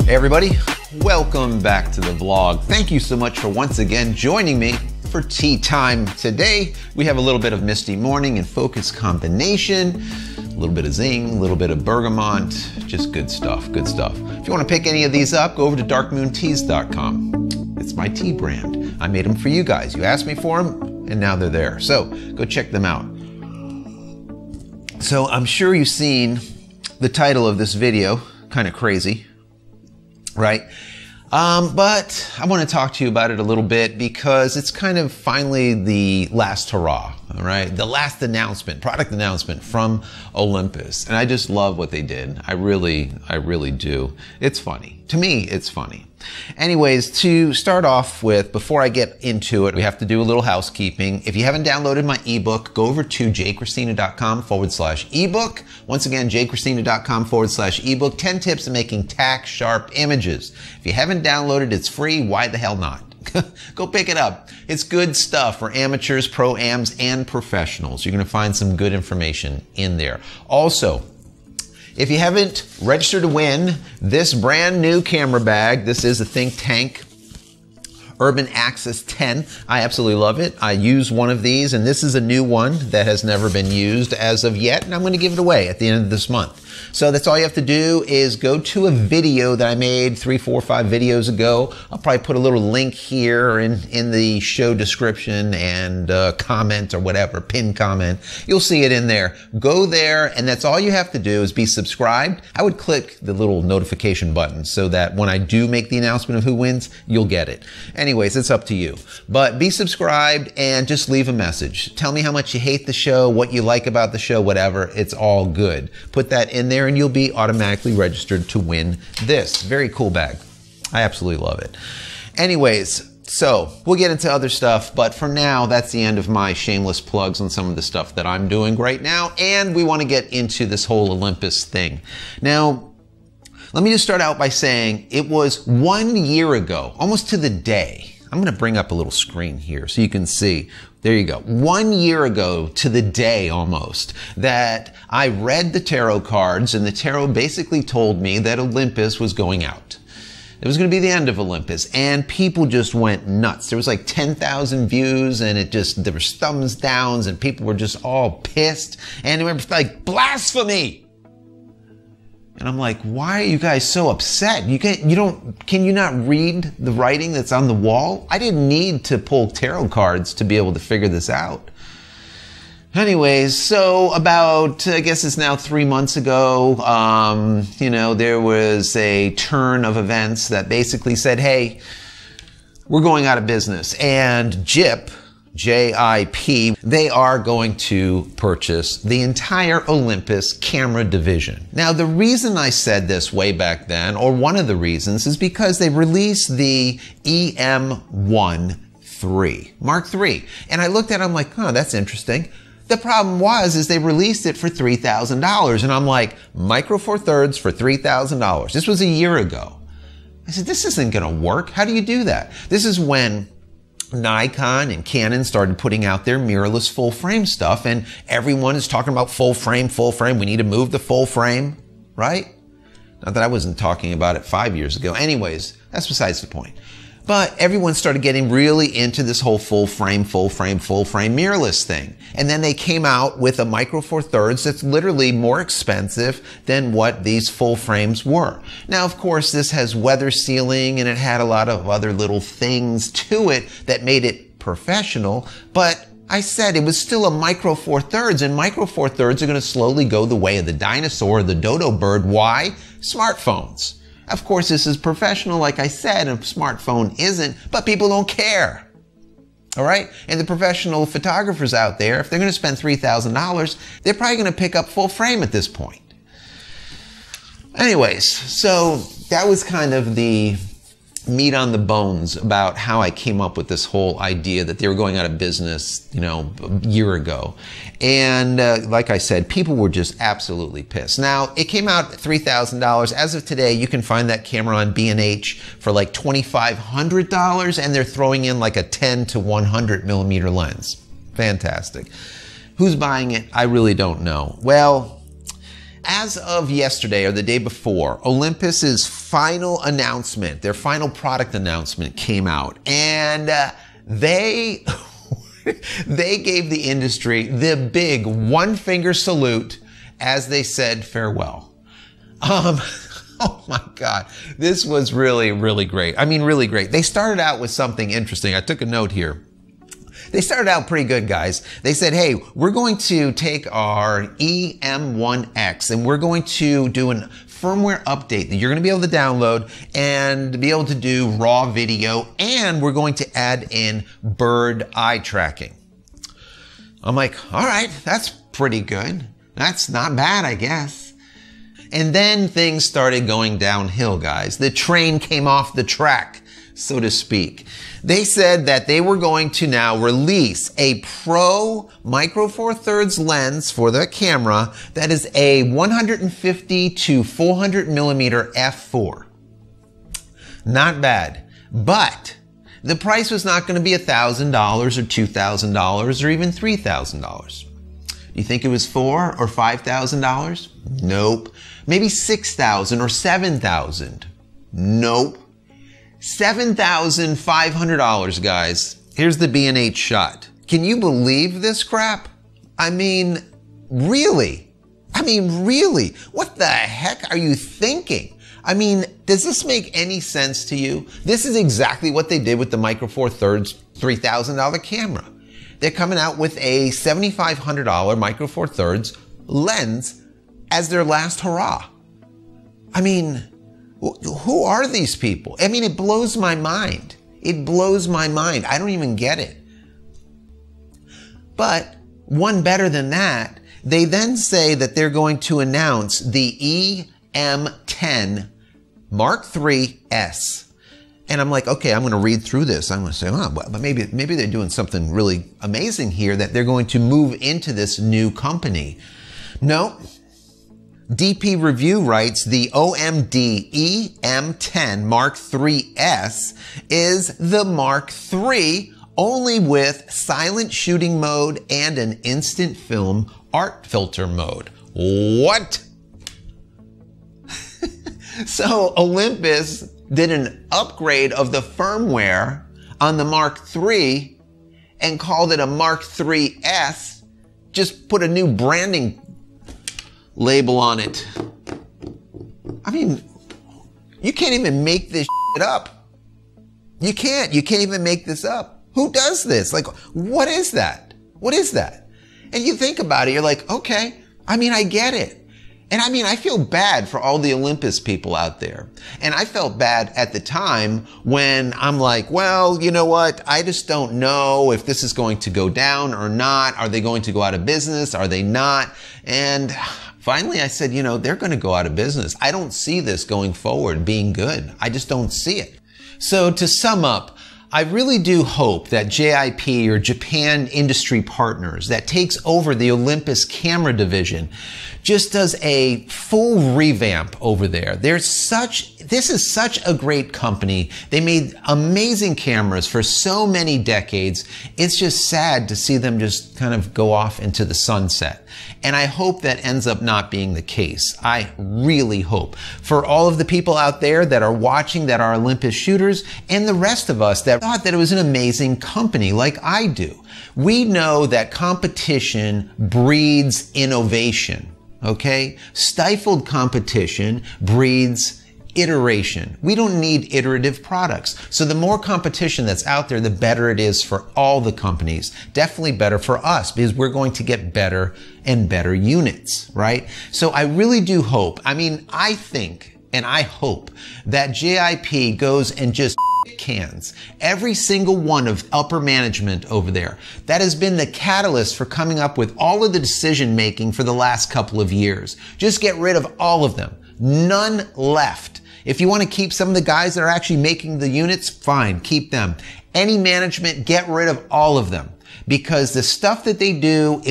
Hey everybody, welcome back to the vlog. Thank you so much for once again joining me for tea time. Today we have a little bit of Misty Morning and Focus combination, a little bit of zing, a little bit of bergamot, just good stuff, good stuff. If you want to pick any of these up, go over to darkmoonteas.com. It's my tea brand. I made them for you guys. You asked me for them and now they're there. So go check them out. So I'm sure you've seen the title of this video, kind of crazy, right? But I want to talk to you about it a little bit because it's kind of finally the last hurrah, all right? The last announcement, product announcement from Olympus. And I just love what they did. I really do. It's funny. To me, it's funny. Anyways, to start off with, before I get into it, we have to do a little housekeeping. If you haven't downloaded my ebook, go over to jcristina.com/ebook. Once again, jcristina.com/ebook, 10 tips to making tack sharp images. If you haven't downloaded, it's free. Why the hell not? Go pick it up. It's good stuff for amateurs, pro-ams, and professionals. You're going to find some good information in there. Also, if you haven't registered to win this brand new camera bag, this is a Think Tank Urban Axis 10. I absolutely love it. I use one of these, and this is a new one that has never been used as of yet, and I'm going to give it away at the end of this month. So that's all you have to do is go to a video that I made 3, 4, 5 videos ago. I'll probably put a little link here in the show description and comment or whatever, pin comment. You'll see it in there. Go there, and that's all you have to do is be subscribed. I would click the little notification button so that when I do make the announcement of who wins, you'll get it. Anyways, it's up to you. But be subscribed and just leave a message. Tell me how much you hate the show, what you like about the show, whatever. It's all good. Put that in there and you'll be automatically registered to win this. Very cool bag. I absolutely love it. Anyways, so we'll get into other stuff, but for now, that's the end of my shameless plugs on some of the stuff that I'm doing right now, and we want to get into this whole Olympus thing. Now, let me just start out by saying it was 1 year ago, almost to the day. I'm going to bring up a little screen here so you can see. There you go. 1 year ago to the day almost that I read the tarot cards, and the tarot basically told me that Olympus was going out. It was going to be the end of Olympus, and people just went nuts. There was like 10,000 views, and there was thumbs downs, and people were just all pissed, and they were like, blasphemy! And I'm like, why are you guys so upset? Can you not read the writing that's on the wall? I didn't need to pull tarot cards to be able to figure this out. Anyways, so about, I guess it's now 3 months ago, there was a turn of events that basically said, hey, we're going out of business. And JIP, JIP, they are going to purchase the entire Olympus camera division. Now, the reason I said this way back then, or one of the reasons, is because they released the EM1 III, Mark III. And I looked at it, I'm like, oh, that's interesting. The problem is they released it for $3,000. And I'm like, Micro Four Thirds for $3,000. This was a year ago. I said, this isn't going to work. How do you do that? This is when Nikon and Canon started putting out their mirrorless full frame stuff, and everyone is talking about full frame, we need to move the full frame, right? Not that I wasn't talking about it 5 years ago. Anyways, that's besides the point. But everyone started getting really into this whole full frame mirrorless thing. And then they came out with a Micro Four Thirds that's literally more expensive than what these full frames were. Now, of course, this has weather sealing and it had a lot of other little things to it that made it professional. But I said it was still a Micro Four Thirds, and Micro Four Thirds are going to slowly go the way of the dinosaur, the dodo bird. Why? Smartphones. Of course, this is professional, like I said, and a smartphone isn't, but people don't care. All right? And the professional photographers out there, if they're going to spend $3,000, they're probably going to pick up full frame at this point. Anyways, so that was kind of the meat on the bones about how I came up with this whole idea that they were going out of business, a year ago. And like I said, people were just absolutely pissed. Now, it came out at $3,000. As of today, you can find that camera on B&H for like $2,500, and they're throwing in like a 10 to 100 millimeter lens. Fantastic. Who's buying it? I really don't know. Well, as of yesterday or the day before, Olympus's final announcement, their final product announcement came out, and they they gave the industry the big one-finger salute as they said farewell. Oh my God, this was really, really great. I mean, really great. They started out with something interesting. I took a note here. They started out pretty good, guys. They said, hey, we're going to take our EM1X and we're going to do a firmware update that you're going to be able to download and be able to do raw video, and we're going to add in bird eye tracking. I'm like, all right, that's pretty good. That's not bad, I guess. And then things started going downhill, guys. The train came off the track, so to speak. They said that they were going to now release a Pro Micro Four Thirds lens for the camera that is a 150 to 400 millimeter f4. Not bad, but the price was not going to be $1,000 or $2,000 or even $3,000. You think it was $4,000 or $5,000? Nope. Maybe $6,000 or $7,000? Nope. $7,500, guys. Here's the B&H shot. Can you believe this crap? I mean, really? What the heck are you thinking? I mean, does this make any sense to you? This is exactly what they did with the Micro Four Thirds $3,000 camera. They're coming out with a $7,500 Micro Four Thirds lens as their last hurrah. I mean, who are these people? I mean, it blows my mind. It blows my mind. I don't even get it. But one better than that, they then say that they're going to announce the EM10 Mark III S. And I'm like, okay, I'm going to read through this. I'm going to say, oh, but maybe they're doing something really amazing here, that they're going to move into this new company. No. DP Review writes, the OMD EM10 Mark III S is the Mark III, only with silent shooting mode and an instant film art filter mode. What? So Olympus did an upgrade of the firmware on the Mark III and called it a Mark III S, just put a new branding label on it. I mean, you can't even make this shit up. You can't even make this up. Who does this? Like, what is that? What is that? And you think about it, you're like, okay, I mean, I get it. And I mean, I feel bad for all the Olympus people out there. And I felt bad at the time when I'm like, well, you know what? I just don't know if this is going to go down or not. Are they going to go out of business? Are they not? And finally I said, you know, they're going to go out of business. I don't see this going forward being good. I just don't see it. So to sum up, I really do hope that JIP, or Japan Industry Partners, that takes over the Olympus camera division, just does a full revamp over there. This is such a great company. They made amazing cameras for so many decades. It's just sad to see them just kind of go off into the sunset. And I hope that ends up not being the case. I really hope. For all of the people out there that are watching, that are Olympus shooters, and the rest of us that thought that it was an amazing company like I do. We know that competition breeds innovation. Okay? Stifled competition breeds iteration. We don't need iterative products. So the more competition that's out there, the better it is for all the companies. Definitely better for us, because we're going to get better and better units, right? So I really do hope, I think and I hope that JIP goes and just cans every single one of upper management over there that has been the catalyst for coming up with all of the decision making for the last couple of years. Just get rid of all of them. None left. If you want to keep some of the guys that are actually making the units, fine, keep them. Any management, get rid of all of them, because the stuff that they do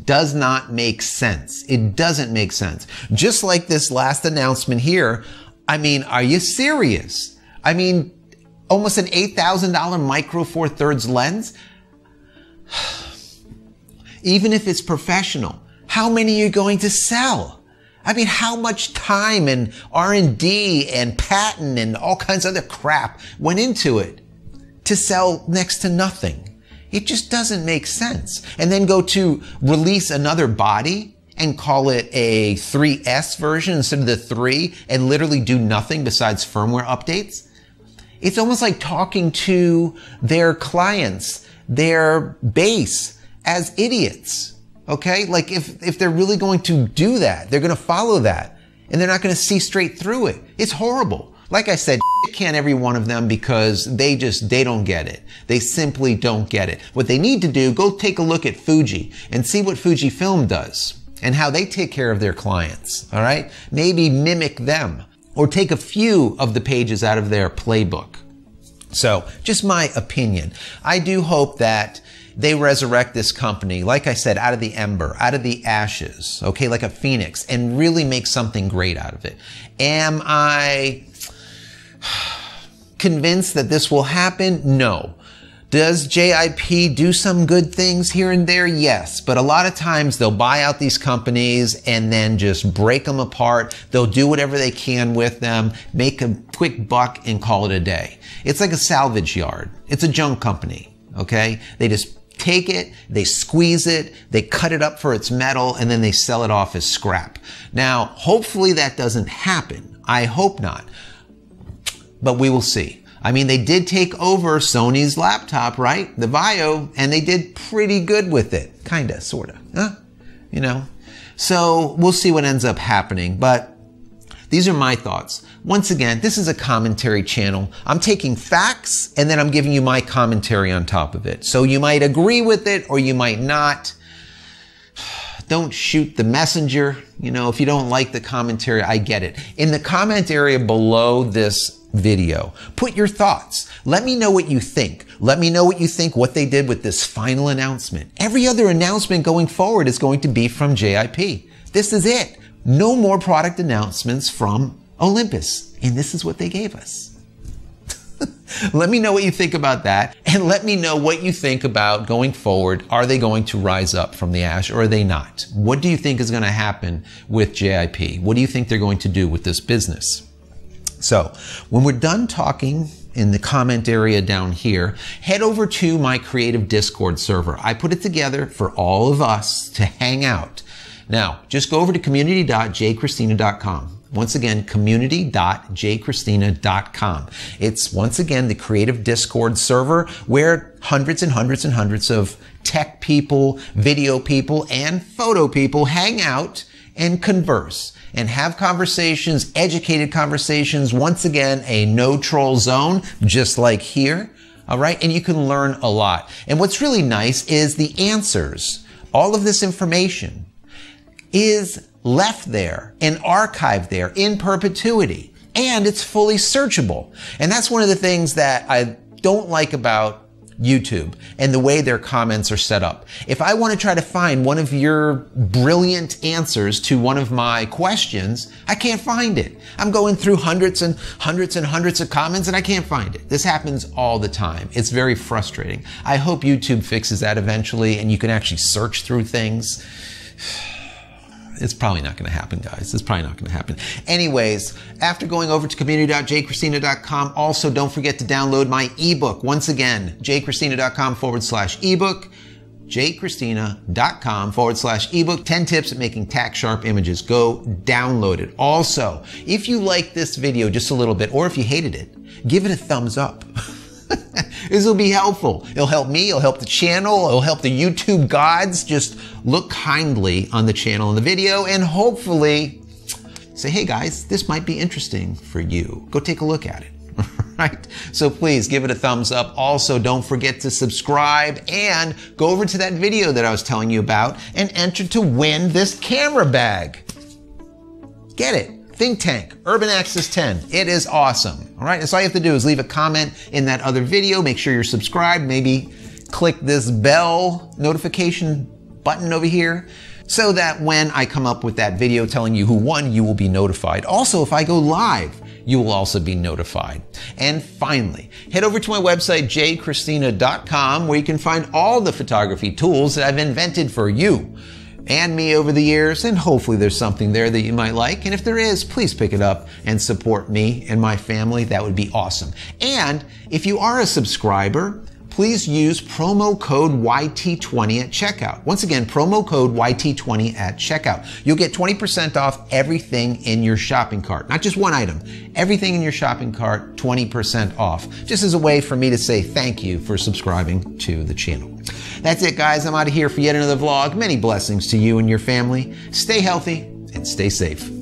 does not make sense. It doesn't make sense. Just like this last announcement here. Are you serious? Almost an $8,000 Micro Four Thirds lens. even if it's professional, how many are you going to sell? I mean, how much time and R&D and patent and all kinds of other crap went into it to sell next to nothing? It just doesn't make sense. And then go to release another body and call it a 3S version instead of the 3 and literally do nothing besides firmware updates. It's almost like talking to their clients, their base, as idiots. Okay? Like if they're really going to do that, they're going to follow that and they're not going to see straight through it. It's horrible. Like I said, can't every one of them because they don't get it. They simply don't get it. What they need to do, go take a look at Fuji and see what Fujifilm does and how they take care of their clients. All right? Maybe mimic them or take a few of the pages out of their playbook. So just my opinion. I do hope that they resurrect this company, like I said, out of the ember, out of the ashes, okay, like a phoenix, and really make something great out of it. Am I convinced that this will happen? No. Does JIP do some good things here and there? Yes. But a lot of times they'll buy out these companies and then just break them apart. They'll do whatever they can with them, make a quick buck and call it a day. It's like a salvage yard. It's a junk company. Okay? They just take it, they squeeze it, they cut it up for its metal, and then they sell it off as scrap. Now, hopefully that doesn't happen. I hope not. But we will see. I mean, they did take over Sony's laptop, right? The Vaio, and they did pretty good with it. Kinda, sorta. You know? So, we'll see what ends up happening. But these are my thoughts. Once again, this is a commentary channel. I'm taking facts, and then I'm giving you my commentary on top of it. So you might agree with it, or you might not. Don't shoot the messenger. You know, if you don't like the commentary, I get it. In the comment area below this video, put your thoughts. Let me know what you think. Let me know what you think, what they did with this final announcement. Every other announcement going forward is going to be from JIP. This is it. No more product announcements from Olympus. And this is what they gave us. Let me know what you think about that. And let me know what you think about going forward. Are they going to rise up from the ash or are they not? What do you think is going to happen with JIP? What do you think they're going to do with this business? So when we're done talking in the comment area down here, head over to my creative Discord server. I put it together for all of us to hang out. Now, just go over to community.jchristina.com. Once again, community.jchristina.com. It's once again the creative Discord server where hundreds and hundreds and hundreds of tech people, video people, and photo people hang out and converse and have conversations, educated conversations. Once again, a no troll zone, just like here. All right. And you can learn a lot. And what's really nice is the answers. All of this information is left there and archived there in perpetuity. And it's fully searchable. And that's one of the things that I don't like about YouTube and the way their comments are set up. If I want to try to find one of your brilliant answers to one of my questions, I can't find it. I'm going through hundreds and hundreds and hundreds of comments and I can't find it. This happens all the time. It's very frustrating. I hope YouTube fixes that eventually and you can actually search through things. It's probably not going to happen, guys. It's probably not going to happen. Anyways, after going over to community.jchristina.com, also don't forget to download my ebook. Once again, jchristina.com/ebook, jchristina.com/ebook, 10 tips at making tax sharp images. Go download it. Also, if you like this video just a little bit, or if you hated it, give it a thumbs up. This will be helpful. It'll help me, it'll help the channel, it'll help the YouTube gods. Just look kindly on the channel and the video and hopefully say, hey guys, this might be interesting for you. Go take a look at it. Right? So please give it a thumbs up. Also, don't forget to subscribe and go over to that video that I was telling you about and enter to win this camera bag. Get it. Think Tank, Urban Access 10. It is awesome. All right, that's all you have to do is leave a comment in that other video. Make sure you're subscribed. Maybe click this bell notification button over here so that when I come up with that video telling you who won, you will be notified. Also, if I go live, you will also be notified. And finally, head over to my website, jchristina.com, where you can find all the photography tools that I've invented for you and me over the years, and hopefully there's something there that you might like. And if there is, please pick it up and support me and my family. That would be awesome. And if you are a subscriber, please use promo code YT20 at checkout. Once again, promo code YT20 at checkout. You'll get 20% off everything in your shopping cart. Not just one item. Everything in your shopping cart, 20% off. Just as a way for me to say thank you for subscribing to the channel. That's it, guys. I'm out of here for yet another vlog. Many blessings to you and your family. Stay healthy and stay safe.